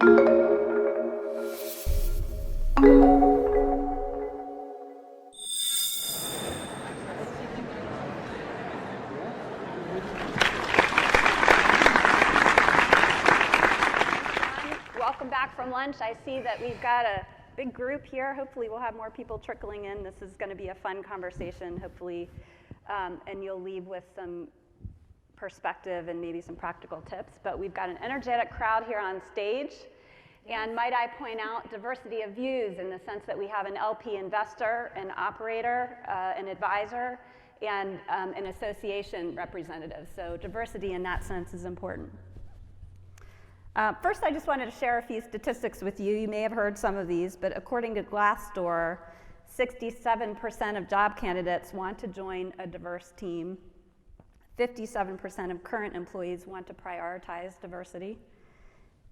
Welcome back from lunch. I see that we've got a big group here. Hopefully we'll have more people trickling in. This is going to be a fun conversation, hopefully, and you'll leave with some perspective and maybe some practical tips. But we've got an energetic crowd here on stage. And might I point out diversity of views in the sense that we have an LP investor, an operator, an advisor, and an association representative. So diversity in that sense is important. First, I just wanted to share a few statistics with you. You may have heard some of these, but according to Glassdoor, 67% of job candidates want to join a diverse team. 57% of current employees want to prioritize diversity.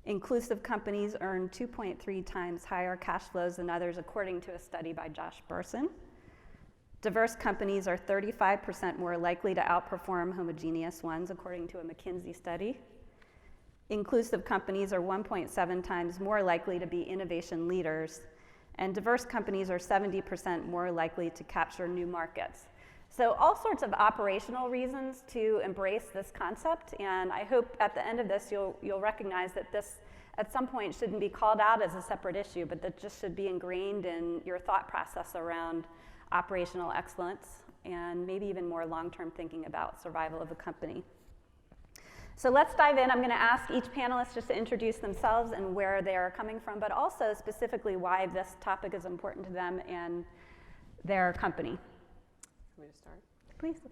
Inclusive companies earn 2.3 times higher cash flows than others, according to a study by Josh Burson. Diverse companies are 35% more likely to outperform homogeneous ones, according to a McKinsey study. Inclusive companies are 1.7 times more likely to be innovation leaders, and diverse companies are 70% more likely to capture new markets. So all sorts of operational reasons to embrace this concept, and I hope at the end of this you'll recognize that this at some point shouldn't be called out as a separate issue, but that just should be ingrained in your thought process around operational excellence and maybe even more long-term thinking about survival of a company. So let's dive in. I'm going to ask each panelist just to introduce themselves and where they're coming from, but also specifically why this topic is important to them and their company. Want me to start? Please.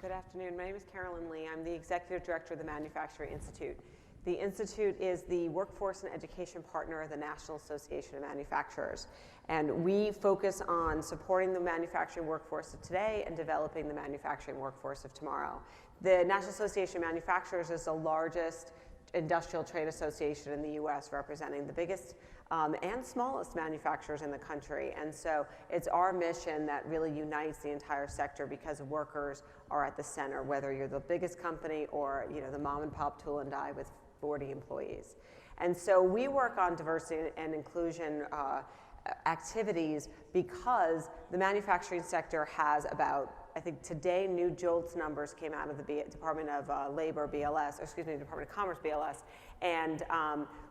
Good afternoon. My name is Carolyn Lee. I'm the Executive Director of the Manufacturing Institute. The Institute is the workforce and education partner of the National Association of Manufacturers. And we focus on supporting the manufacturing workforce of today and developing the manufacturing workforce of tomorrow. The National Association of Manufacturers is the largest industrial trade association in the US, representing the biggest and smallest manufacturers in the country. And so it's our mission that really unites the entire sector, because workers are at the center, whether you're the biggest company or the mom and pop tool and die with 40 employees. And so we work on diversity and inclusion activities because the manufacturing sector has about, I think today new JOLTS numbers came out of the Department of Labor BLS, or excuse me, Department of Commerce BLS, and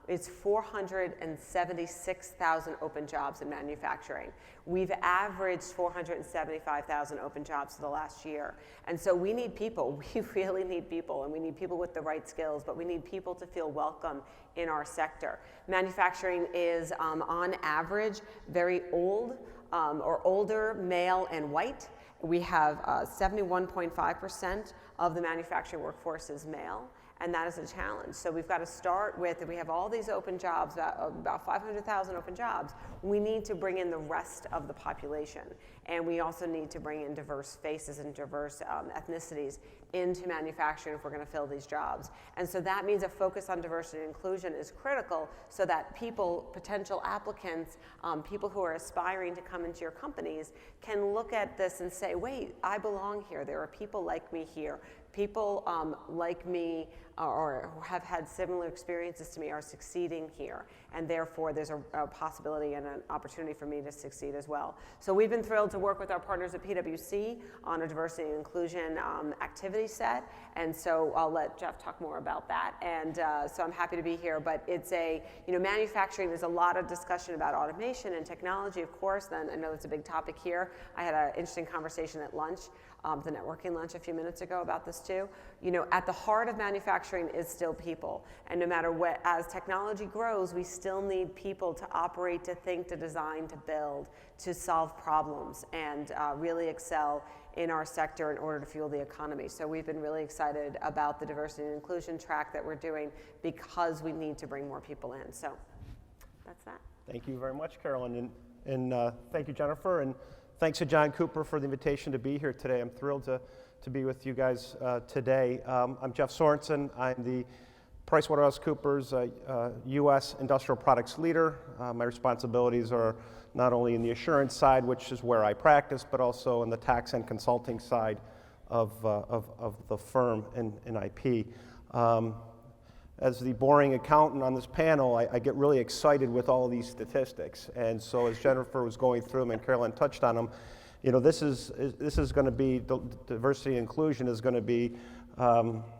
it's 476,000 open jobs in manufacturing. We've averaged 475,000 open jobs for the last year. And so we need people, we really need people, and we need people with the right skills, but we need people to feel welcome in our sector. Manufacturing is, on average, very old or older, male and white. We have 71.5% of the manufacturing workforce is male, and that is a challenge. So we've got to start with, we have all these open jobs, about 500,000 open jobs. We need to bring in the rest of the population, and we also need to bring in diverse faces and diverse ethnicities into manufacturing if we're going to fill these jobs. And so that means a focus on diversity and inclusion is critical, so that people, potential applicants, people who are aspiring to come into your companies can look at this and say, wait, I belong here. There are people like me here. People like me or who have had similar experiences to me are succeeding here, and therefore there's a possibility and an opportunity for me to succeed as well. So we've been thrilled to work with our partners at PwC on a diversity and inclusion activity set, and so I'll let Jeff talk more about that. And so I'm happy to be here, but it's manufacturing, there's a lot of discussion about automation and technology, of course, then I know it's a big topic here. I had an interesting conversation at lunch, the networking lunch a few minutes ago about this too. At the heart of manufacturing is still people. And no matter what, as technology grows, we still need people to operate, to think, to design, to build, to solve problems, and really excel in our sector in order to fuel the economy. So we've been really excited about the diversity and inclusion track that we're doing because we need to bring more people in. So that's that. Thank you very much, Carolyn. And thank you, Jennifer. And thanks to John Cooper for the invitation to be here today. I'm thrilled to be with you guys today. I'm Jeff Sorensen. I'm the PricewaterhouseCoopers U.S. Industrial Products Leader. My responsibilities are not only in the assurance side, which is where I practice, but also in the tax and consulting side of the firm in IP. as the boring accountant on this panel, I get really excited with all these statistics. And so as Jennifer was going through them and Carolyn touched on them, you know, this is going to be, diversity and inclusion is going to be,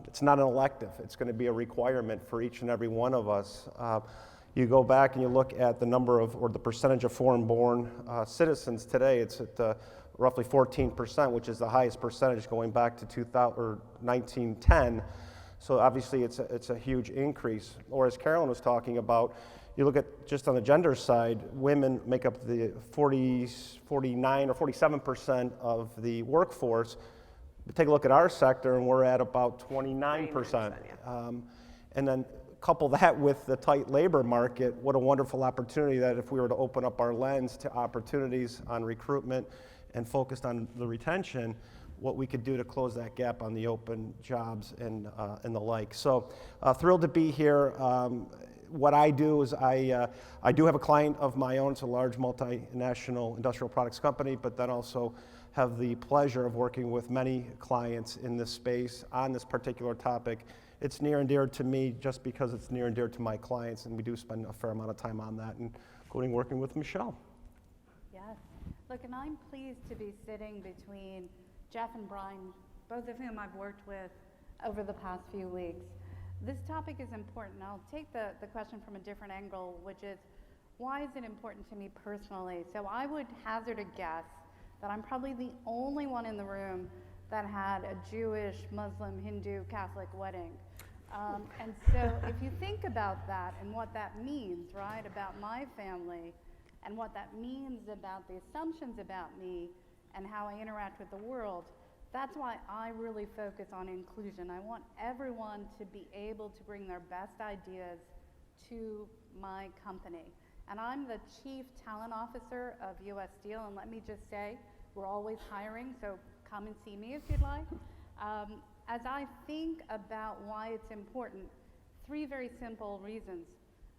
it's not an elective, it's going to be a requirement for each and every one of us. You go back and you look at the number of, or the percentage of foreign-born citizens today, it's at roughly 14%, which is the highest percentage going back to 1910. So obviously it's a huge increase. Or as Carolyn was talking about, you look at just on the gender side, women make up the 49 or 47% of the workforce. But take a look at our sector and we're at about 29%. And then couple that with the tight labor market, what a wonderful opportunity that if we were to open up our lens to opportunities on recruitment and focused on the retention, what we could do to close that gap on the open jobs and the like. So thrilled to be here. What I do is I do have a client of my own. It's a large multinational industrial products company, but then also have the pleasure of working with many clients in this space on this particular topic. It's near and dear to me just because it's near and dear to my clients, and we do spend a fair amount of time on that, including working with Michelle. Yes. Look, and I'm pleased to be sitting between Jeff and Bryan, both of whom I've worked with over the past few weeks. This topic is important. I'll take the question from a different angle, which is, why is it important to me personally? So I would hazard a guess that I'm probably the only one in the room that had a Jewish, Muslim, Hindu, Catholic wedding. And so if you think about that and what that means, right, about my family and what that means about the assumptions about me and how I interact with the world, that's why I really focus on inclusion. I want everyone to be able to bring their best ideas to my company. And I'm the Chief Talent Officer of US Steel, and let me just say, we're always hiring, so come and see me if you'd like. As I think about why it's important, three very simple reasons.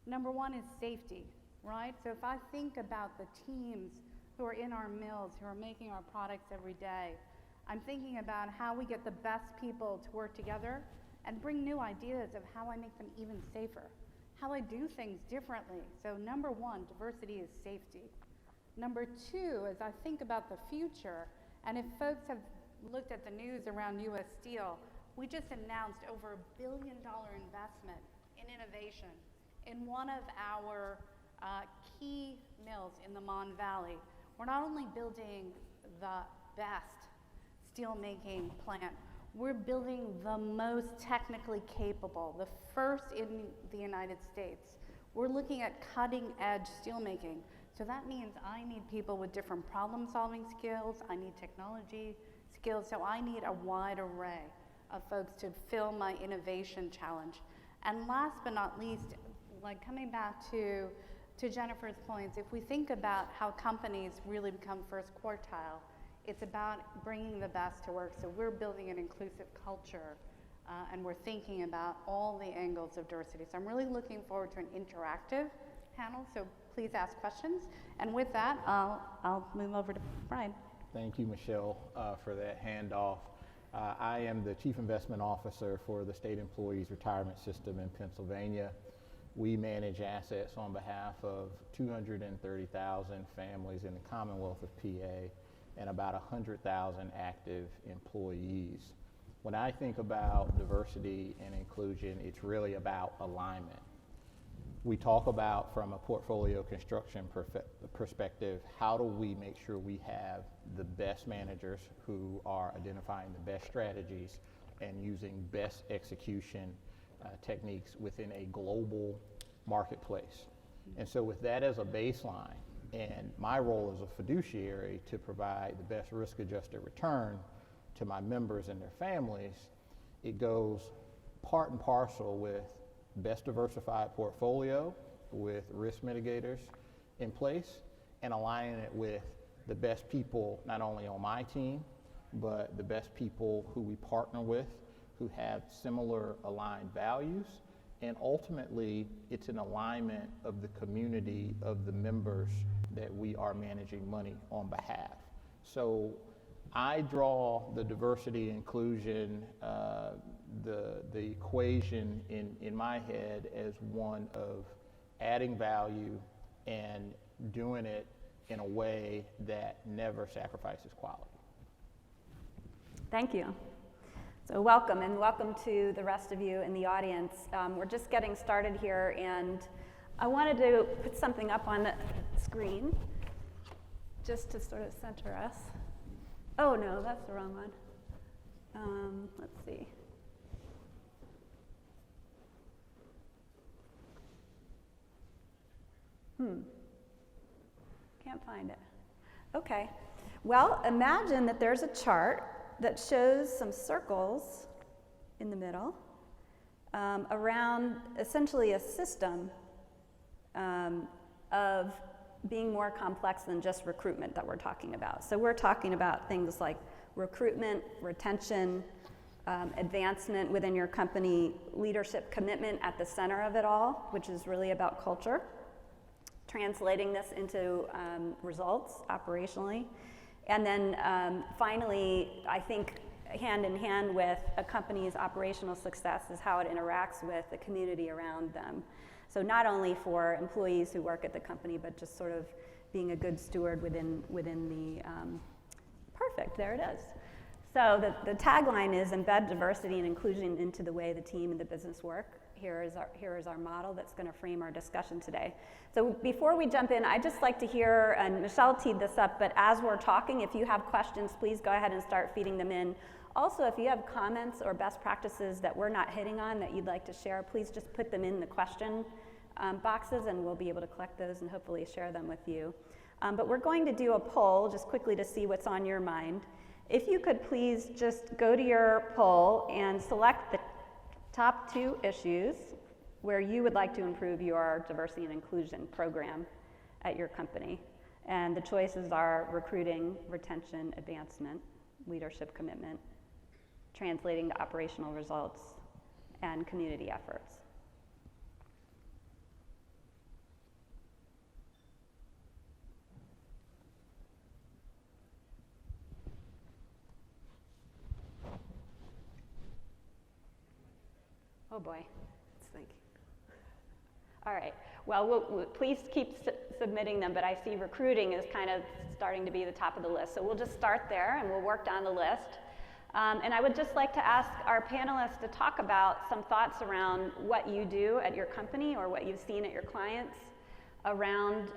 Number one is safety, right? So if I think about the teams who are in our mills, who are making our products every day, I'm thinking about how we get the best people to work together and bring new ideas of how I make them even safer, how I do things differently. So number one, diversity is safety. Number two, as I think about the future, and if folks have looked at the news around US Steel, we just announced over $1 billion investment in innovation in one of our key mills in the Mon Valley. We're not only building the best steelmaking plant, we're building the most technically capable, the first in the United States. We're looking at cutting edge steelmaking. So that means I need people with different problem-solving skills, I need technology skills, so I need a wide array of folks to fill my innovation challenge. And last but not least, like coming back to Jennifer's points, if we think about how companies really become first quartile, it's about bringing the best to work. So we're building an inclusive culture, and we're thinking about all the angles of diversity. So I'm really looking forward to an interactive panel, so please ask questions. And with that, I'll move over to Bryan. Thank you, Michelle, for that handoff. I am the Chief Investment Officer for the State Employees Retirement System in Pennsylvania. We manage assets on behalf of 230,000 families in the Commonwealth of PA and about 100,000 active employees. When I think about diversity and inclusion, it's really about alignment. We talk about, from a portfolio construction perspective, how do we make sure we have the best managers who are identifying the best strategies and using best execution techniques within a global marketplace. And so with that as a baseline, and my role as a fiduciary to provide the best risk-adjusted return to my members and their families, it goes part and parcel with best diversified portfolio with risk mitigators in place and aligning it with the best people not only on my team, but the best people who we partner with who have similar aligned values. And ultimately, it's an alignment of the community of the members that we are managing money on behalf. So I draw the diversity inclusion, the equation in my head as one of adding value and doing it in a way that never sacrifices quality. Thank you. So welcome, and welcome to the rest of you in the audience. We're just getting started here, and I wanted to put something up on the screen just to sort of center us. Oh no, that's the wrong one. Let's see. Can't find it. Okay. Well, imagine that there's a chart that shows some circles in the middle around essentially a system of being more complex than just recruitment that we're talking about. So we're talking about things like recruitment, retention, advancement within your company, leadership commitment at the center of it all, which is really about culture, translating this into results operationally. And then finally, I think hand in hand with a company's operational success is how it interacts with the community around them. So not only for employees who work at the company, but just sort of being a good steward within the, perfect, there it is. So the tagline is embed diversity and inclusion into the way the team and the business work. Here is our model that's going to frame our discussion today. So before we jump in, I'd just like to hear, and Michelle teed this up, but as we're talking, if you have questions, please go ahead and start feeding them in. Also, if you have comments or best practices that we're not hitting on that you'd like to share, please just put them in the question boxes, and we'll be able to collect those and hopefully share them with you. But we're going to do a poll just quickly to see what's on your mind. If you could please just go to your poll and select the top 2 issues where you would like to improve your diversity and inclusion program at your company. And the choices are recruiting, retention, advancement, leadership commitment, translating to operational results, and community efforts. Oh boy. Let's think. All right. Well, please keep submitting them, but I see recruiting is kind of starting to be the top of the list. So we'll just start there and we'll work down the list. And I would just like to ask our panelists to talk about some thoughts around what you do at your company or what you've seen at your clients around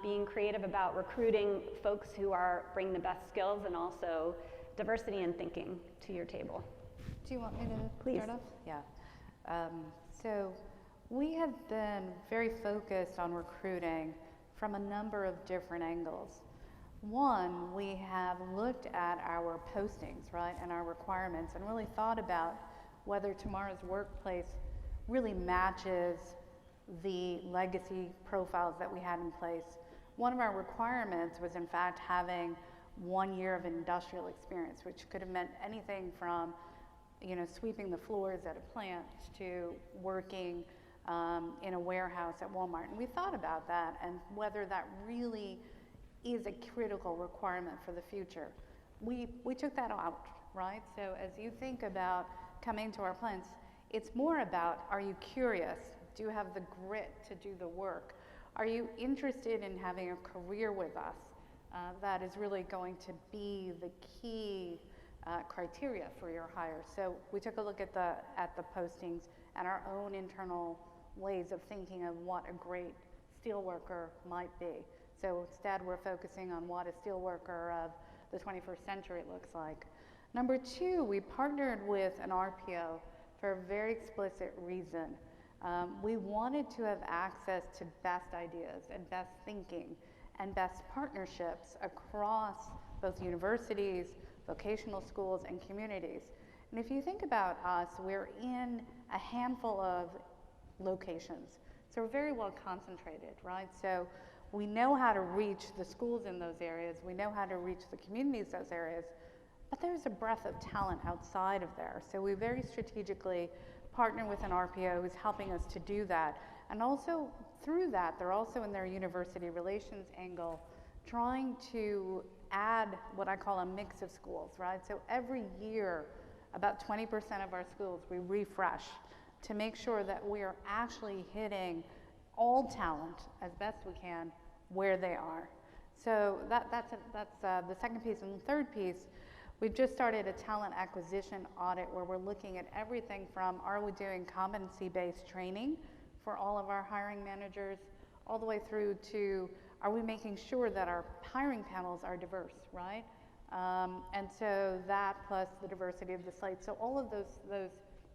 being creative about recruiting folks who bring the best skills and also diversity in thinking to your table. Do you want me to Please. start off? Yeah. So we have been very focused on recruiting from a number of different angles. One, we have looked at our postings, right, and our requirements and really thought about whether tomorrow's workplace really matches the legacy profiles that we had in place. One of our requirements was in fact having 1 year of industrial experience, which could have meant anything from sweeping the floors at a plant to working in a warehouse at Walmart. And we thought about that and whether that really is a critical requirement for the future. We took that out, right? So as you think about coming to our plants, it's more about, are you curious? Do you have the grit to do the work? Are you interested in having a career with us? That is really going to be the key criteria for your hire. So we took a look at the postings and our own internal ways of thinking of what a great steelworker might be. So instead we're focusing on what a steelworker of the 21st century looks like. Number 2, we partnered with an RPO for a very explicit reason. We wanted to have access to best ideas and best thinking and best partnerships across both universities, vocational schools, and communities. And if you think about us, we're in a handful of locations. So we're very well concentrated, right? So we know how to reach the schools in those areas, we know how to reach the communities in those areas, but there's a breadth of talent outside of there. So we very strategically partner with an RPO who's helping us to do that. And also through that, they're also in their university relations angle trying to add what I call a mix of schools, right? So every year, about 20% of our schools we refresh to make sure that we are actually hitting all talent as best we can where they are. So that's the second piece. And the third piece, we've just started a talent acquisition audit where we're looking at everything from, are we doing competency-based training for all of our hiring managers, all the way through to, are we making sure that our hiring panels are diverse, right? And so that plus the diversity of the slate. So all of those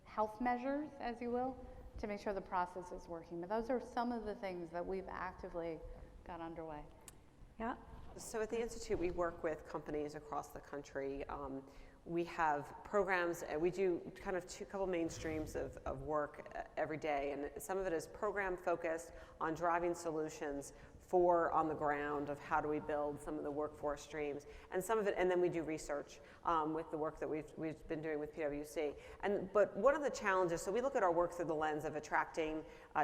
health measures, as you will, to make sure the process is working. But those are some of the things that we've actively got underway. Yeah. So at the Institute, we work with companies across the country. We have programs, and we do kind of couple main streams of work every day, and some of it is program focused on driving solutions for on the ground of how do we build some of the workforce streams, and some of it, and then we do research with the work that we've been doing with PwC. But one of the challenges, so we look at our work through the lens of attracting,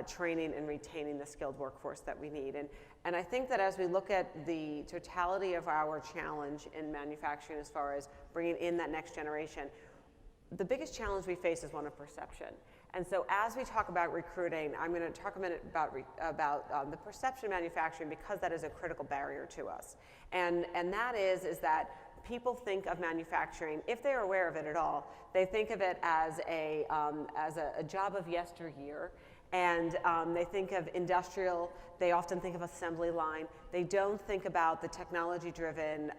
training, and retaining the skilled workforce that we need. And I think that as we look at the totality of our challenge in manufacturing as far as bringing in that next generation, the biggest challenge we face is one of perception. And so as we talk about recruiting, I'm going to talk a minute about the perception of manufacturing, because that is a critical barrier to us. And that is that people think of manufacturing, if they're aware of it at all, they think of it as a job of yesteryear. And they think of industrial, they often think of assembly line. They don't think about the technology-driven,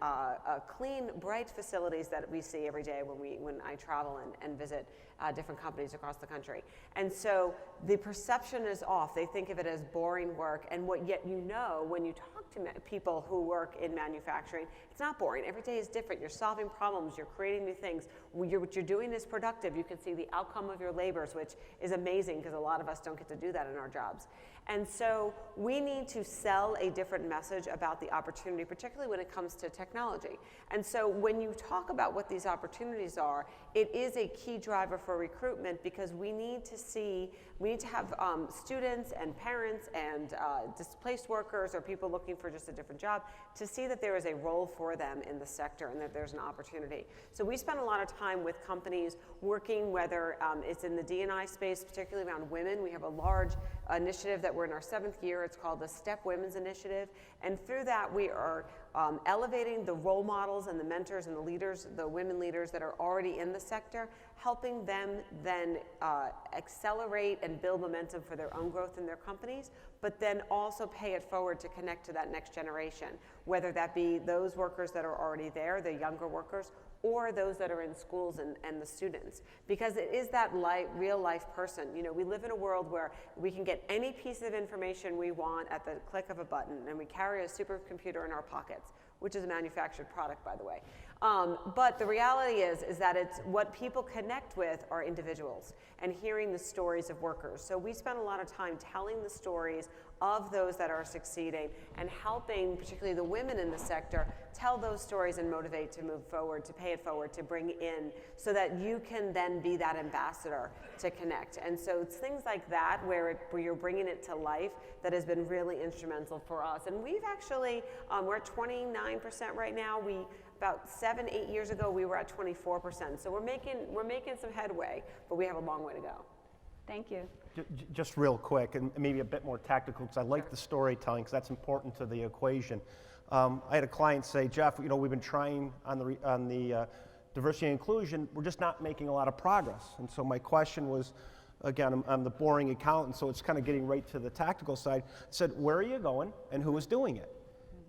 clean, bright facilities that we see every day when I travel and visit different companies across the country. And so the perception is off. They think of it as boring work, and yet you know when you talk to people who work in manufacturing, it's not boring. Every day is different. You're solving problems. You're creating new things. What you're doing is productive. You can see the outcome of your labors, which is amazing because a lot of us don't get to do that in our jobs. And so we need to sell a different message about the opportunity, particularly when it comes to technology. And so when you talk about what these opportunities are, it is a key driver for recruitment, because we need to have students and parents and displaced workers or people looking for just a different job to see that there is a role for them in the sector and that there's an opportunity. So we spend a lot of time with companies working, whether it's in the D&I space, particularly around women. We have a large initiative that we're in our 7th year. It's called the STEP Women's Initiative. And through that, we are elevating the role models and the mentors and the leaders, the women leaders that are already in the sector, helping them then accelerate and build momentum for their own growth in their companies, but then also pay it forward to connect to that next generation, whether that be those workers that are already there, the younger workers, or those that are in schools and the students. Because it is that real life person. You know, we live in a world where we can get any piece of information we want at the click of a button, and we carry a supercomputer in our pockets, which is a manufactured product, by the way. But the reality is that it's what people connect with are individuals and hearing the stories of workers. So we spend a lot of time telling the stories of those that are succeeding and helping, particularly the women in the sector, tell those stories and motivate to move forward, to pay it forward, to bring in, so that you can then be that ambassador to connect. And so it's things like that where you're bringing it to life that has been really instrumental for us. And we've actually, we're at 29% right now. About 7-8 years ago, we were at 24%. So we're making some headway, but we have a long way to go. Thank you. Just real quick, and maybe a bit more tactical, because I like the storytelling, because that's important to the equation. I had a client say, Jeff, you know, we've been trying on the diversity and inclusion, we're just not making a lot of progress. And so my question was, again, I'm the boring accountant, so it's kind of getting right to the tactical side. I said, where are you going, and who is doing it?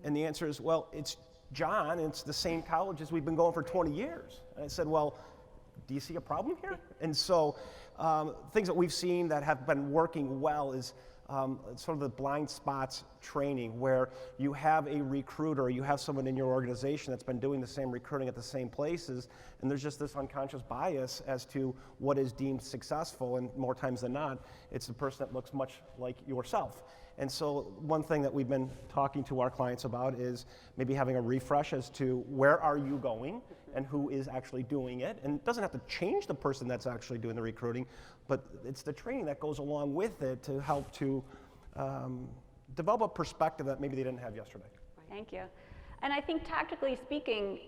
And the answer is, well, it's John, and it's the same college as we've been going for 20 years. And I said, well, do you see a problem here? And so things that we've seen that have been working well is sort of the blind spots training, where you have a recruiter, you have someone in your organization that's been doing the same recruiting at the same places, and there's just this unconscious bias as to what is deemed successful, and more times than not, it's the person that looks much like yourself. And so one thing that we've been talking to our clients about is maybe having a refresh as to where are you going and who is actually doing it. And it doesn't have to change the person that's actually doing the recruiting, but it's the training that goes along with it to help to develop a perspective that maybe they didn't have yesterday. Thank you. And I think tactically speaking,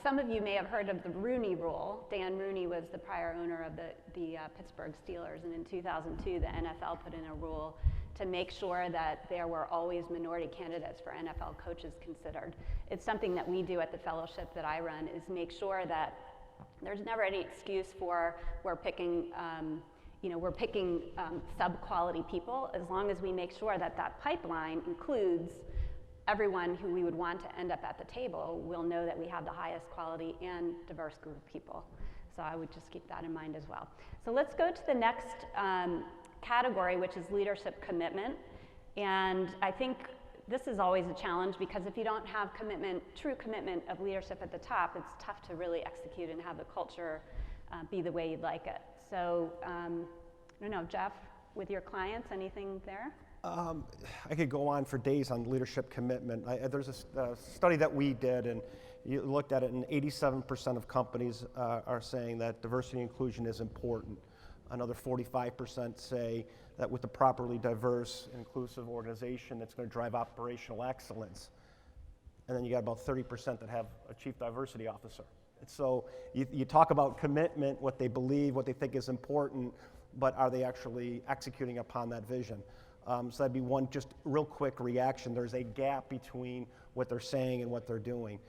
some of you may have heard of the Rooney Rule. Dan Rooney was the prior owner of the Pittsburgh Steelers, and in 2002, the NFL put in a rule to make sure that there were always minority candidates for NFL coaches considered. It's something that we do at the fellowship that I run, is make sure that there's never any excuse for we're picking sub-quality people, as long as we make sure that that pipeline includes everyone who we would want to end up at the table. We'll know that we have the highest quality and diverse group of people. So I would just keep that in mind as well. So let's go to the next category, which is leadership commitment. And I think this is always a challenge, because if you don't have commitment, true commitment of leadership at the top, it's tough to really execute and have the culture be the way you'd like it. So I don't know, Jeff, with your clients, anything there? I could go on for days on leadership commitment. There's a study that we did, and you looked at it, and 87% of companies are saying that diversity and inclusion is important. Another 45% say that with a properly diverse and inclusive organization, it's going to drive operational excellence. And then you got about 30% that have a chief diversity officer. And so you talk about commitment, what they believe, what they think is important, but are they actually executing upon that vision? So that'd be one just real quick reaction. There's a gap between what they're saying and what they're doing.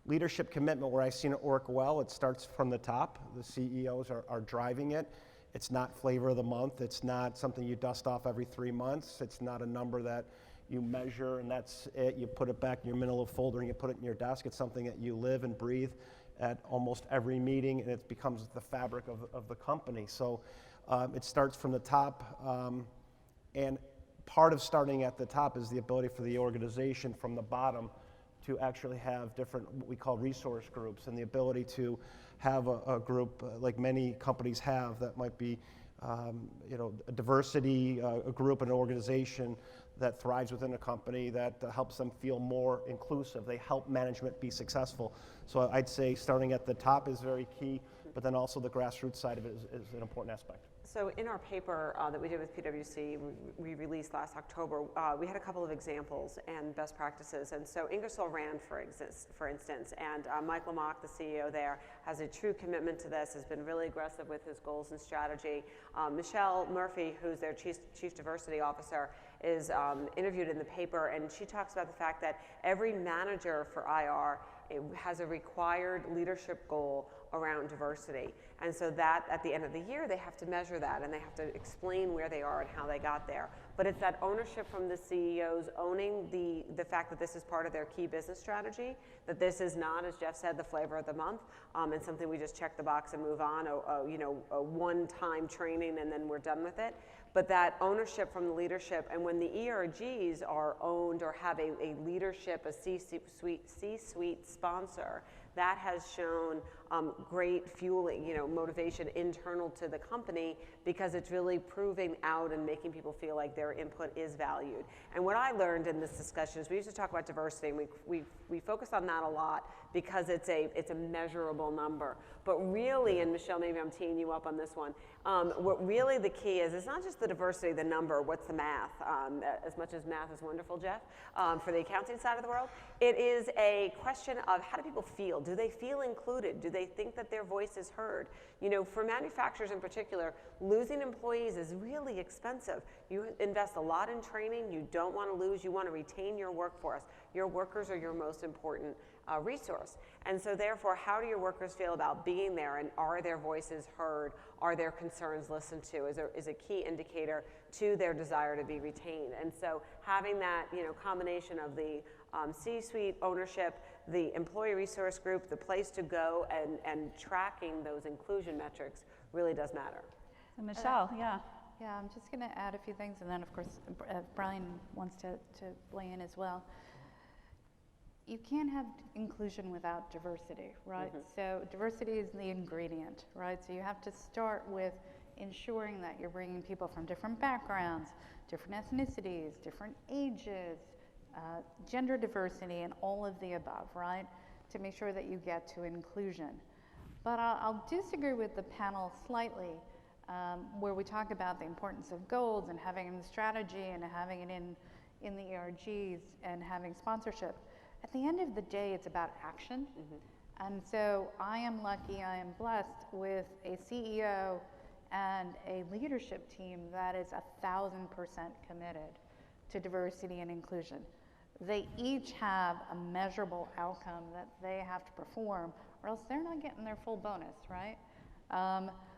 Leadership commitment, where I've seen it work well, it starts from the top. The CEOs are driving it. It's not flavor of the month. It's not something you dust off every 3 months. It's not a number that you measure and that's it. You put it back in your manila folder and you put it in your desk. It's something that you live and breathe at almost every meeting, and it becomes the fabric of the company. So it starts from the top, and part of starting at the top is the ability for the organization from the bottom to actually have different, what we call resource groups, and the ability to have a group like many companies have that might be, a diversity, a group, an organization that thrives within a company that helps them feel more inclusive. They help management be successful. So I'd say starting at the top is very key, but then also the grassroots side of it is an important aspect. So in our paper that we did with PwC, we released last October, we had a couple of examples and best practices. And so Ingersoll Rand, for instance, and Mike Lamach, the CEO there, has a true commitment to this, has been really aggressive with his goals and strategy. Michelle Murphy, who's their chief diversity officer, is interviewed in the paper, and she talks about the fact that every manager for IR has a required leadership goal around diversity. And so that at the end of the year, they have to measure that and they have to explain where they are and how they got there. But it's that ownership from the CEOs, owning the fact that this is part of their key business strategy, that this is not, as Jeff said, the flavor of the month, and something we just check the box and move on, a one-time training and then we're done with it. But that ownership from the leadership, and when the ERGs are owned or have a leadership, a C-suite sponsor, that has shown great fueling, motivation internal to the company, because it's really proving out and making people feel like their input is valued. And what I learned in this discussion is we used to talk about diversity, and we focus on that a lot because it's a measurable number. But really, and Michelle, maybe I'm teeing you up on this one, what really the key is, it's not just the diversity, the number, what's the math, as much as math is wonderful, Jeff, for the accounting side of the world. It is a question of how do people feel? Do they feel included? Do they think that their voice is heard? For manufacturers in particular, losing employees is really expensive. You invest a lot in training. You don't want to lose. You want to retain your workforce. Your workers are your most important resource. And so therefore, how do your workers feel about being there, and are their voices heard? Are their concerns listened to? Is a key indicator to their desire to be retained. And so having that combination of the C-suite ownership, the employee resource group, the place to go, and tracking those inclusion metrics really does matter. So Michelle, yeah. Yeah, I'm just going to add a few things, and then of course Bryan wants to weigh in as well. You can't have inclusion without diversity, right? Mm-hmm. So diversity is the ingredient, right? So you have to start with ensuring that you're bringing people from different backgrounds, different ethnicities, different ages, gender diversity, and all of the above, right? To make sure that you get to inclusion. But I'll disagree with the panel slightly, where we talk about the importance of goals and having it in the strategy and having it in the ERGs and having sponsorship, at the end of the day, it's about action. And so I am lucky, I am blessed with a CEO and a leadership team that is 1,000% committed to diversity and inclusion. They each have a measurable outcome that they have to perform, or else they're not getting their full bonus, right?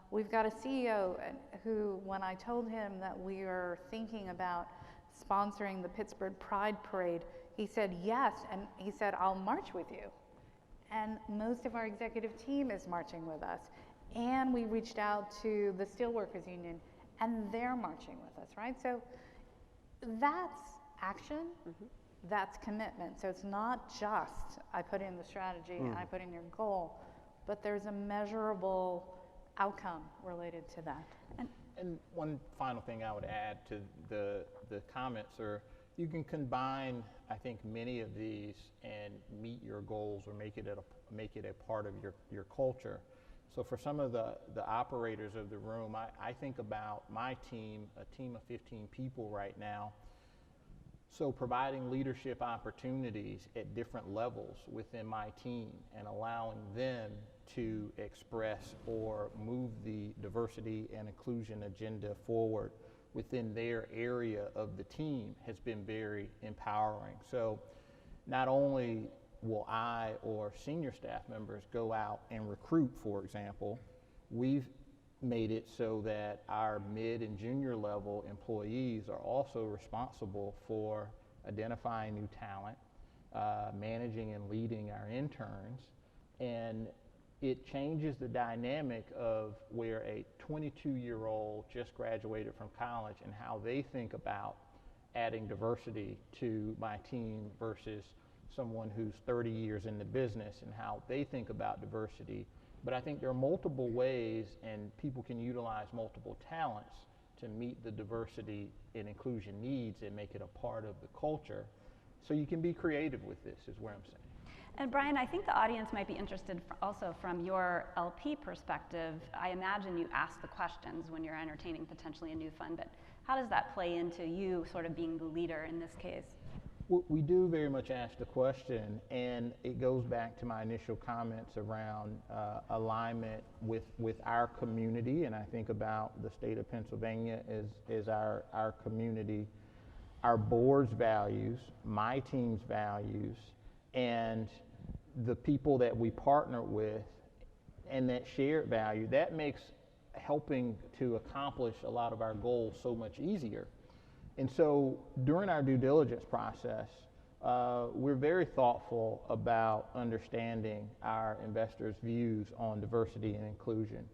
We've got a CEO who, when I told him that we are thinking about sponsoring the Pittsburgh Pride Parade, he said yes, and he said, I'll march with you. And most of our executive team is marching with us. And we reached out to the Steelworkers Union, and they're marching with us, right? So that's action, that's commitment. So it's not just I put in the strategy and I put in your goal, but there's a measurable outcome related to that. And one final thing I would add to the comments are, you can combine, I think, many of these and meet your goals or make it a part of your culture. So for some of the operators of the room, I think about my team, a team of 15 people right now. So providing leadership opportunities at different levels within my team and allowing them to express or move the diversity and inclusion agenda forward within their area of the team has been very empowering. So not only will I or senior staff members go out and recruit, for example, we've made it so that our mid and junior level employees are also responsible for identifying new talent, managing and leading our interns, and it changes the dynamic of where a 22-year-old just graduated from college and how they think about adding diversity to my team versus someone who's 30 years in the business and how they think about diversity. But I think there are multiple ways, and people can utilize multiple talents to meet the diversity and inclusion needs and make it a part of the culture. So you can be creative with this, is what I'm saying. And Bryan, I think the audience might be interested also from your LP perspective. I imagine you ask the questions when you're entertaining potentially a new fund, but how does that play into you sort of being the leader in this case? We do very much ask the question, and it goes back to my initial comments around alignment with our community, and I think about the state of Pennsylvania as our community, our board's values, my team's values, and the people that we partner with, and that shared value. That makes helping to accomplish a lot of our goals so much easier. And so during our due diligence process, we're very thoughtful about understanding our investors' views on diversity and inclusion.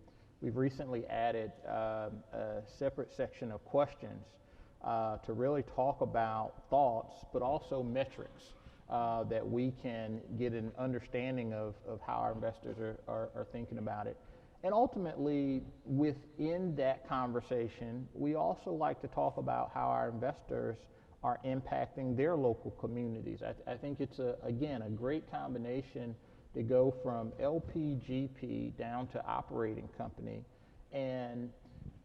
We've recently added a separate section of questions to really talk about thoughts, but also metrics that we can get an understanding of how our investors are thinking about it. And ultimately, within that conversation, we also like to talk about how our investors are impacting their local communities. I think it's, again, a great combination to go from LP, GP down to operating company. And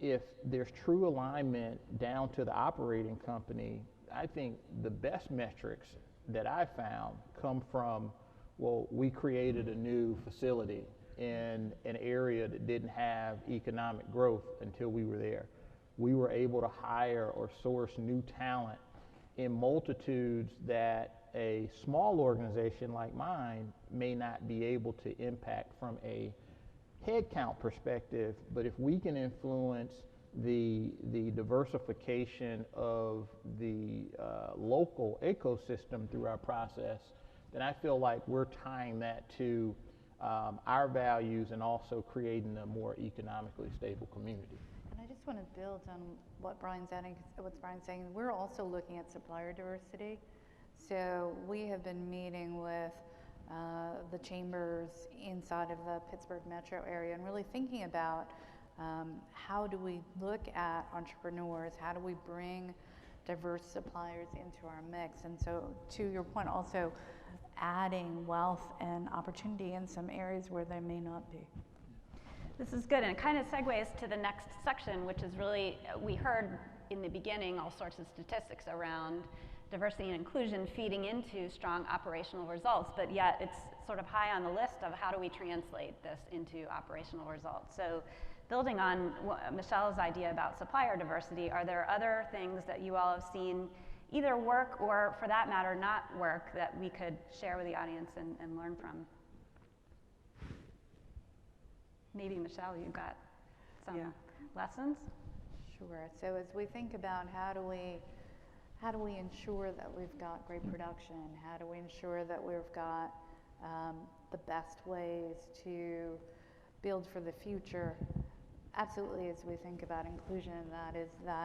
if there's true alignment down to the operating company, I think the best metrics that I found come from, well, we created a new facility in an area that didn't have economic growth until we were there. We were able to hire or source new talent in multitudes that a small organization like mine may not be able to impact from a headcount perspective. But if we can influence the diversification of the local ecosystem through our process, then I feel like we're tying that to our values and also creating a more economically stable community. And I just want to build on what Bryan's saying. We're also looking at supplier diversity. So we have been meeting with the chambers inside of the Pittsburgh metro area and really thinking about how do we look at entrepreneurs, how do we bring diverse suppliers into our mix. And so to your point, also adding wealth and opportunity in some areas where they may not be. This is good, and it kind of segues to the next section, which is really, we heard in the beginning all sorts of statistics around diversity and inclusion feeding into strong operational results, but yet it's sort of high on the list of how do we translate this into operational results. So building on Michelle's idea about supplier diversity, are there other things that you all have seen either work or, for that matter, not work that we could share with the audience and learn from? Maybe, Michelle, you've got some lessons? Sure. So as we think about how do we ensure that we've got great production, how do we ensure that we've got the best ways to build for the future, absolutely, as we think about inclusion, that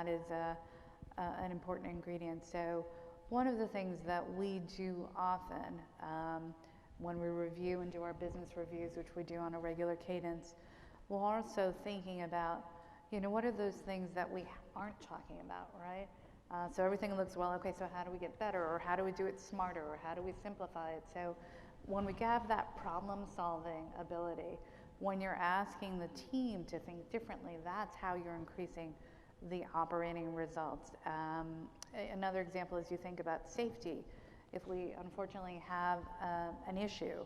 is an important ingredient. So one of the things that we do often when we review and do our business reviews, which we do on a regular cadence, we're also thinking about, what are those things that we aren't talking about, right? So everything looks well, okay, so how do we get better, or how do we do it smarter, or how do we simplify it? So when we have that problem-solving ability, when you're asking the team to think differently, that's how you're increasing the operating results. Another example is you think about safety. If we unfortunately have an issue,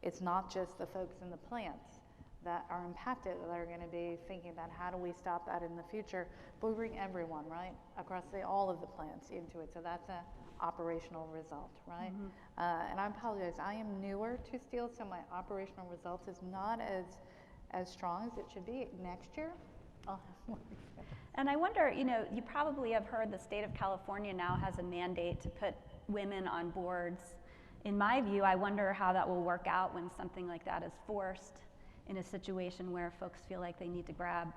it's not just the folks in the plants that are impacted that are going to be thinking about how do we stop that in the future, but we bring everyone, right, across all of the plants into it. So that's an operational result, right? Mm-hmm. And I apologize, I am newer to steel, so my operational results is not as strong as it should be. Next year, I'll have more. And I wonder, you probably have heard the state of California now has a mandate to put women on boards. In my view, I wonder how that will work out when something like that is forced in a situation where folks feel like they need to grab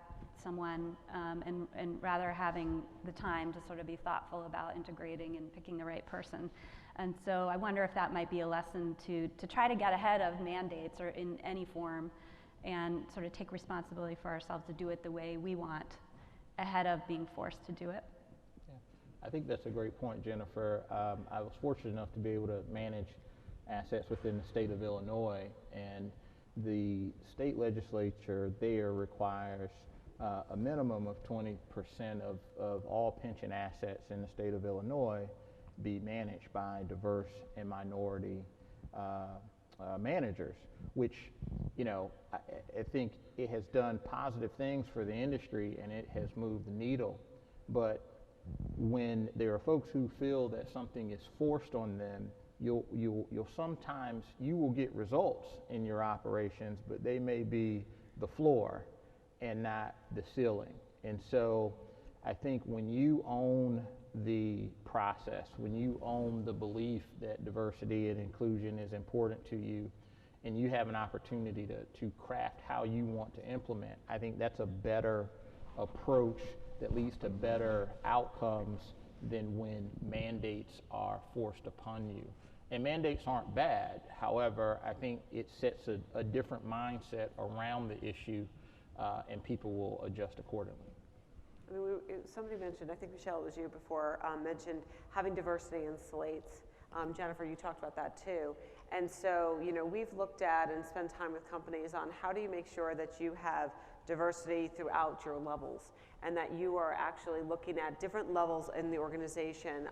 someone and rather having the time to sort of be thoughtful about integrating and picking the right person. And so I wonder if that might be a lesson to try to get ahead of mandates or in any form and sort of take responsibility for ourselves to do it the way we want ahead of being forced to do it. Yeah. I think that's a great point, Jennifer. I was fortunate enough to be able to manage assets within the state of Illinois, and the state legislature there requires a minimum of 20% of all pension assets in the state of Illinois be managed by diverse and minority managers, which, I think it has done positive things for the industry and it has moved the needle. But when there are folks who feel that something is forced on them, you'll sometimes you will get results in your operations, but they may be the floor and not the ceiling. And so I think when you own the process, when you own the belief that diversity and inclusion is important to you, and you have an opportunity to craft how you want to implement, I think that's a better approach that leads to better outcomes than when mandates are forced upon you. And mandates aren't bad. However, I think it sets a different mindset around the issue, and people will adjust accordingly. I mean, somebody mentioned, I think Michelle, it was you before, mentioned having diversity in slates. Jennifer, you talked about that too. And so, we've looked at and spent time with companies on how do you make sure that you have diversity throughout your levels, and that you are actually looking at different levels in the organization,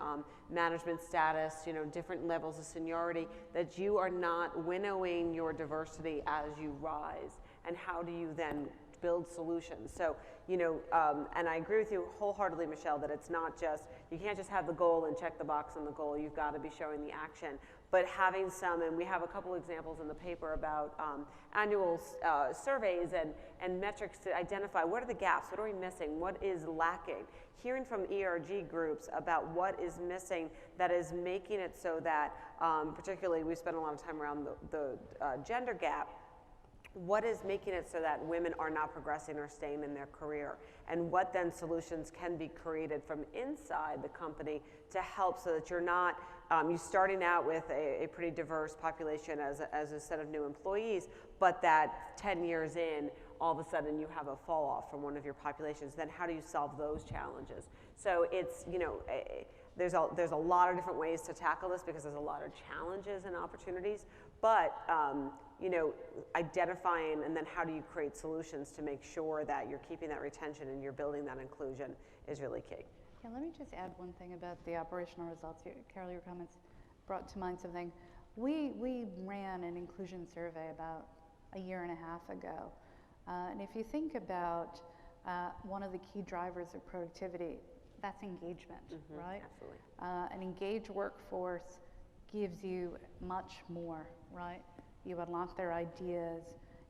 management status, different levels of seniority, that you are not winnowing your diversity as you rise, and how do you then build solutions. So, and I agree with you wholeheartedly, Michelle, that it's not just, you can't just have the goal and check the box on the goal, you've got to be showing the action. But having some, and we have a couple examples in the paper about annual surveys and metrics to identify what are the gaps, what are we missing, what is lacking. Hearing from ERG groups about what is missing that is making it so that, particularly we spent a lot of time around the gender gap, what is making it so that women are not progressing or staying in their career, and what then solutions can be created from inside the company to help so that you're not, you're starting out with a pretty diverse population as a set of new employees, but that 10 years in, all of a sudden you have a fall off from one of your populations. Then how do you solve those challenges? So it's, there's a lot of different ways to tackle this because there's a lot of challenges and opportunities, but identifying and then how do you create solutions to make sure that you're keeping that retention and you're building that inclusion is really key. Yeah, let me just add one thing about the operational results. Carol, your comments brought to mind something. We ran an inclusion survey about a year and a half ago. And if you think about one of the key drivers of productivity, that's engagement, right? Absolutely. An engaged workforce gives you much more, right? You unlock their ideas,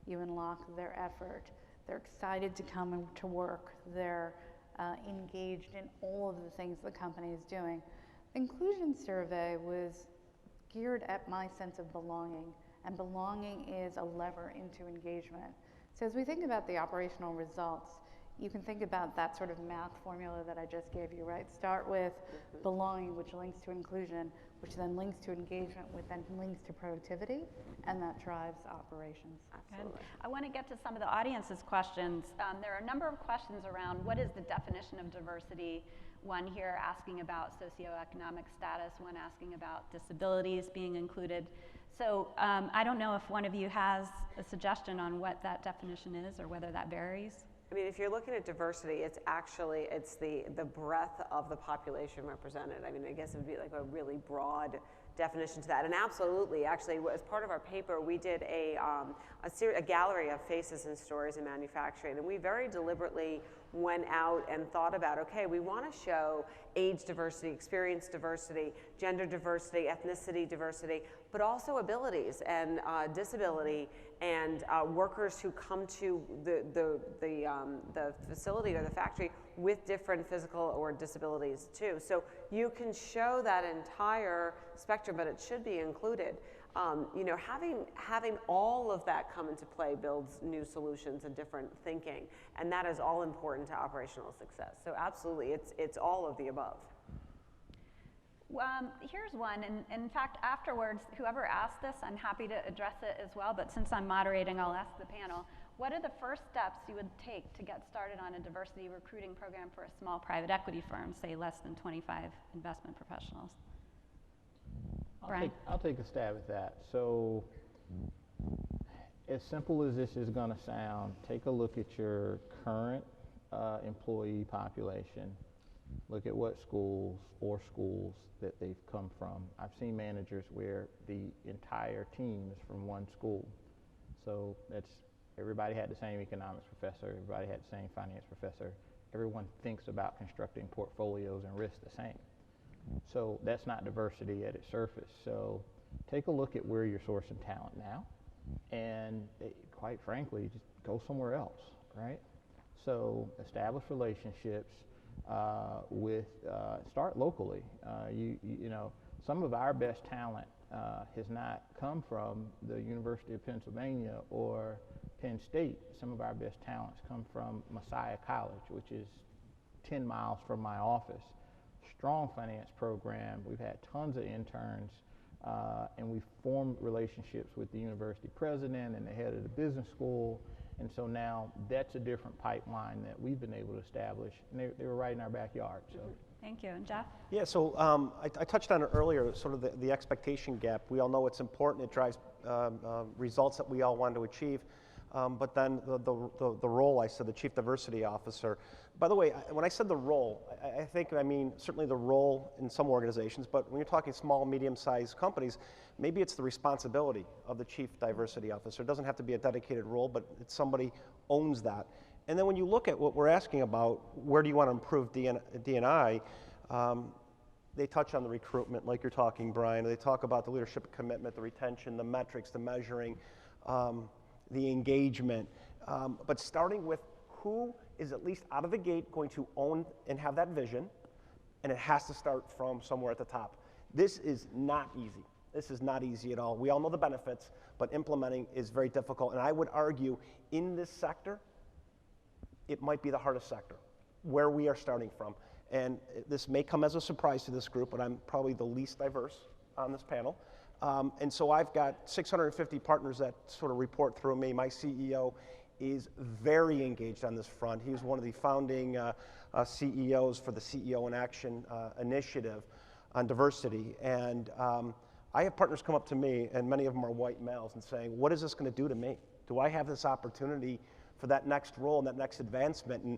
you unlock their effort, they're excited to come to work, they're engaged in all of the things the company is doing. The inclusion survey was geared at my sense of belonging, and belonging is a lever into engagement. So as we think about the operational results, you can think about that sort of math formula that I just gave you, right? Start with belonging, which links to inclusion, which then links to engagement, which then links to productivity, and that drives operations. Absolutely. I want to get to some of the audience's questions. There are a number of questions around what is the definition of diversity. One here asking about socioeconomic status, one asking about disabilities being included. So I don't know if one of you has a suggestion on what that definition is or whether that varies. I mean, if you're looking at diversity, it's the breadth of the population represented. I mean, I guess it would be like a really broad definition to that. And absolutely, actually, as part of our paper, we did a gallery of faces and stories in manufacturing, and we very deliberately went out and thought about, okay, we want to show age diversity, experience diversity, gender diversity, ethnicity diversity, but also abilities and disability and workers who come to the facility or the factory with different physical or disabilities too. So you can show that entire spectrum, but it should be included. You know, having all of that come into play builds new solutions and different thinking, and that is all important to operational success. So absolutely, it's all of the above. Here's one, and in fact, afterwards, whoever asked this, I'm happy to address it as well, but since I'm moderating, I'll ask the panel. What are the first steps you would take to get started on a diversity recruiting program for a small private equity firm, say less than 25 investment professionals? Bryan? I'll take a stab at that. So as simple as this is going to sound, take a look at your current employee population. Look at what schools that they've come from. I've seen managers where the entire team is from one school. So everybody had the same economics professor, everybody had the same finance professor. Everyone thinks about constructing portfolios and risk the same. So that's not diversity at its surface. So take a look at where you're sourcing talent now, and quite frankly, just go somewhere else, right? So establish relationships start locally. You know, some of our best talent has not come from the University of Pennsylvania or Penn State. Some of our best talents come from Messiah College, which is 10 miles from my office. Strong finance program. We've had tons of interns, and we've formed relationships with the university president and the head of the business school. And so now that's a different pipeline that we've been able to establish, and they were right in our backyard. So. Thank you. And Jeff? Yeah, so I touched on it earlier, sort of the expectation gap. We all know it's important. It drives results that we all want to achieve. But then the role, I said, the Chief Diversity Officer. By the way, when I said the role, I mean certainly the role in some organizations, but when you're talking small, medium-sized companies, maybe it's the responsibility of the Chief Diversity Officer. It doesn't have to be a dedicated role, but it's somebody owns that. And then when you look at what we're asking about, where do you want to improve D&I, they touch on the recruitment, like you're talking, Bryan. They talk about the leadership commitment, the retention, the metrics, the measuring, the engagement, but starting with who is at least out of the gate going to own and have that vision, and it has to start from somewhere at the top. This is not easy. This is not easy at all. We all know the benefits, but implementing is very difficult, and I would argue in this sector, it might be the hardest sector, where we are starting from. And this may come as a surprise to this group, but I'm probably the least diverse on this panel. And so I've got 650 partners that sort of report through me. My CEO is very engaged on this front. He was one of the founding CEOs for the CEO in Action initiative on diversity. And I have partners come up to me, and many of them are white males, and saying, what is this going to do to me? Do I have this opportunity for that next role and that next advancement? And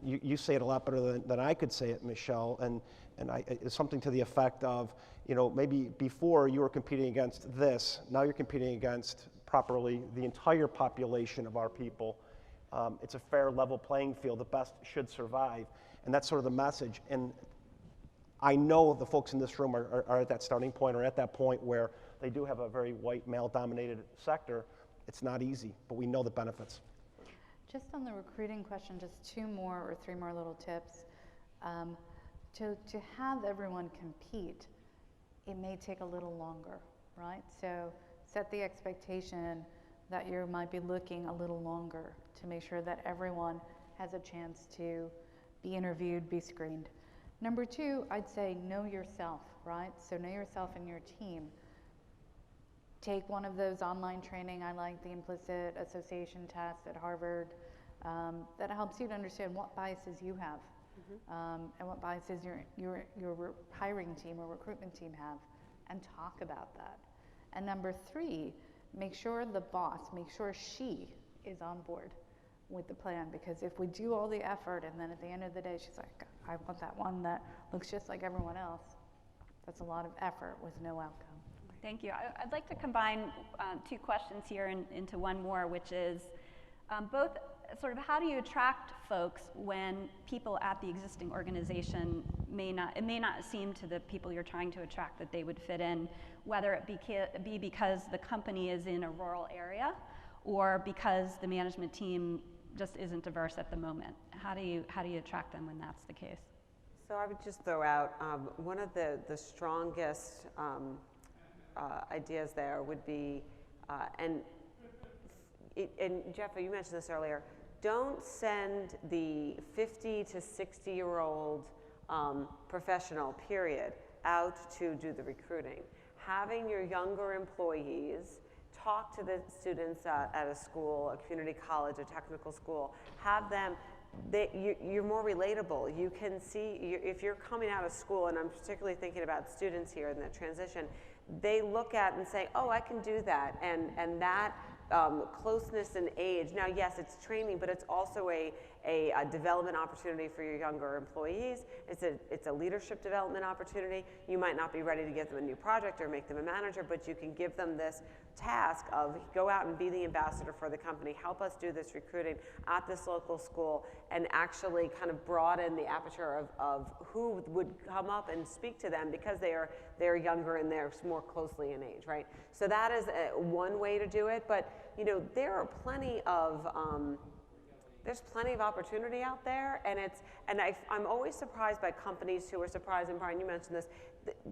you say it a lot better than I could say it, Michelle, and it's something to the effect of, maybe before you were competing against this, now you're competing against properly the entire population of our people. It's a fair, level playing field. The best should survive, and that's sort of the message. And I know the folks in this room are at that starting point, or at that point where they do have a very white, male-dominated sector. It's not easy, but we know the benefits. Just on the recruiting question, just 2 more or 3 more little tips. To have everyone compete, it may take a little longer, right? So set the expectation that you might be looking a little longer to make sure that everyone has a chance to be interviewed, be screened. Number 2, I'd say know yourself, right? So know yourself and your team. Take one of those online training. I like the implicit association test at Harvard. That helps you to understand what biases you have, and what biases your hiring team or recruitment team have, and talk about that. And number 3, make sure the boss, make sure she is on board with the plan, because if we do all the effort and then at the end of the day she's like, I want that one that looks just like everyone else, that's a lot of effort with no outcome. Thank you. I'd like to combine 2 questions here into one more, which is both sort of how do you attract folks when people at the existing organization it may not seem to the people you're trying to attract that they would fit in, whether it be because the company is in a rural area or because the management team just isn't diverse at the moment. How do you attract them when that's the case? So I would just throw out one of the strongest ideas there would be, and Jeff, you mentioned this earlier, don't send the 50 to 60-year-old professional, period, out to do the recruiting. Having your younger employees talk to the students at a school, a community college, a technical school, have them, you're more relatable. You can see, if you're coming out of school, and I'm particularly thinking about students here in the transition, they look at and say, oh, I can do that, and that closeness in age. Now, yes, it's training, but it's also a development opportunity for your younger employees. It's a leadership development opportunity. You might not be ready to give them a new project or make them a manager, but you can give them this task of go out and be the ambassador for the company, help us do this recruiting at this local school, and actually kind of broaden the aperture of who would come up and speak to them because they're younger and they're more closely in age, right? So that is one way to do it, but there are plenty of there's plenty of opportunity out there, and I'm always surprised by companies who are surprised, and Bryan, you mentioned this,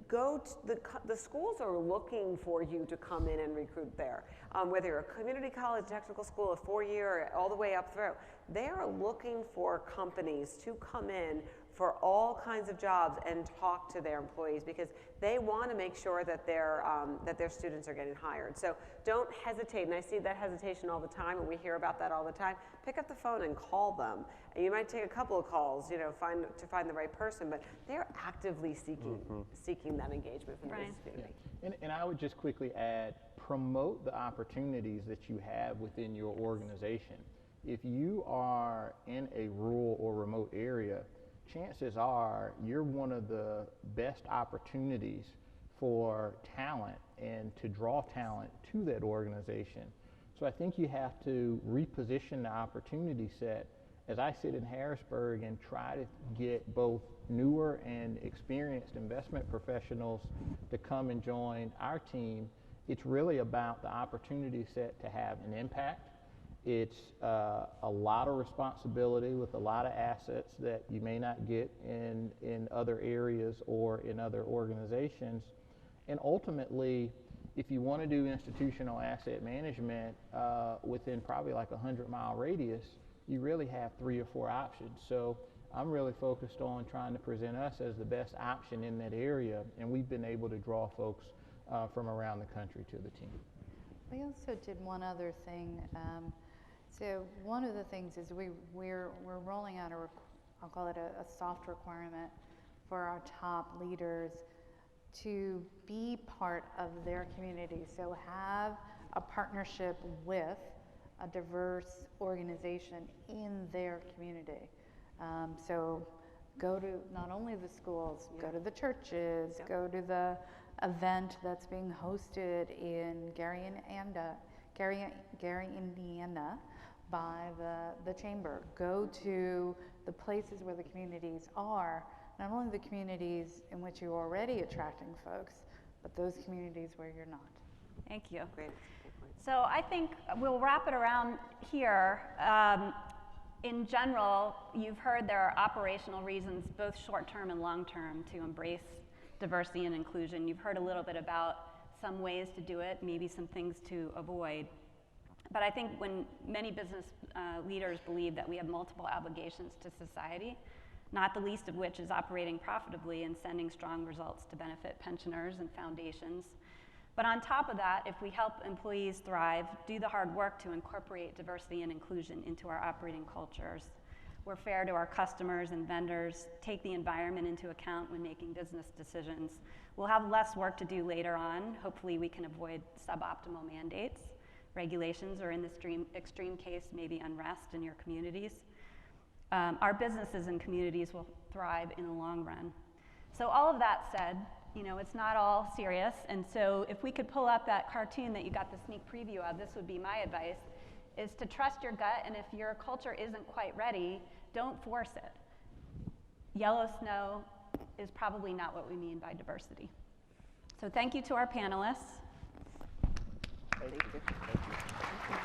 the schools are looking for you to come in and recruit there. Whether you're a community college, technical school, a 4-year, all the way up through, they are looking for companies to come in for all kinds of jobs and talk to their employees because they want to make sure that their students are getting hired. So don't hesitate, and I see that hesitation all the time, and we hear about that all the time. Pick up the phone and call them. And you might take a couple of calls, to find the right person, but they're actively seeking that engagement from the business community. Yeah. And I would just quickly add, promote the opportunities that you have within your organization. If you are in a rural or remote area, chances are you're one of the best opportunities for talent and to draw talent to that organization. So I think you have to reposition the opportunity set. As I sit in Harrisburg and try to get both newer and experienced investment professionals to come and join our team, it's really about the opportunity set to have an impact. It's a lot of responsibility with a lot of assets that you may not get in other areas or in other organizations. And ultimately, if you want to do institutional asset management within probably like a 100-mile radius, you really have 3 or 4 options. So I'm really focused on trying to present us as the best option in that area, and we've been able to draw folks from around the country to the team. We also did one other thing. So one of the things is we're rolling out I'll call it a soft requirement for our top leaders to be part of their community. So have a partnership with a diverse organization in their community. So go to not only the schools, go to the churches, go to the event that's being hosted in Gary, Indiana by the chamber. Go to the places where the communities are, not only the communities in which you're already attracting folks, but those communities where you're not. Thank you. Great. So I think we'll wrap it around here. In general, you've heard there are operational reasons, both short-term and long-term, to embrace diversity and inclusion. You've heard a little bit about some ways to do it, maybe some things to avoid. But I think when many business leaders believe that we have multiple obligations to society, not the least of which is operating profitably and sending strong results to benefit pensioners and foundations. But on top of that, if we help employees thrive, do the hard work to incorporate diversity and inclusion into our operating cultures, we're fair to our customers and vendors, take the environment into account when making business decisions, we'll have less work to do later on. Hopefully we can avoid suboptimal mandates, regulations, or in this extreme case, maybe unrest in your communities. Our businesses and communities will thrive in the long run. So all of that said, you know, it's not all serious, and so if we could pull up that cartoon that you got the sneak preview of, this would be my advice, is to trust your gut, and if your culture isn't quite ready, don't force it. Yellow snow is probably not what we mean by diversity. So thank you to our panelists. Thank you. Thank you.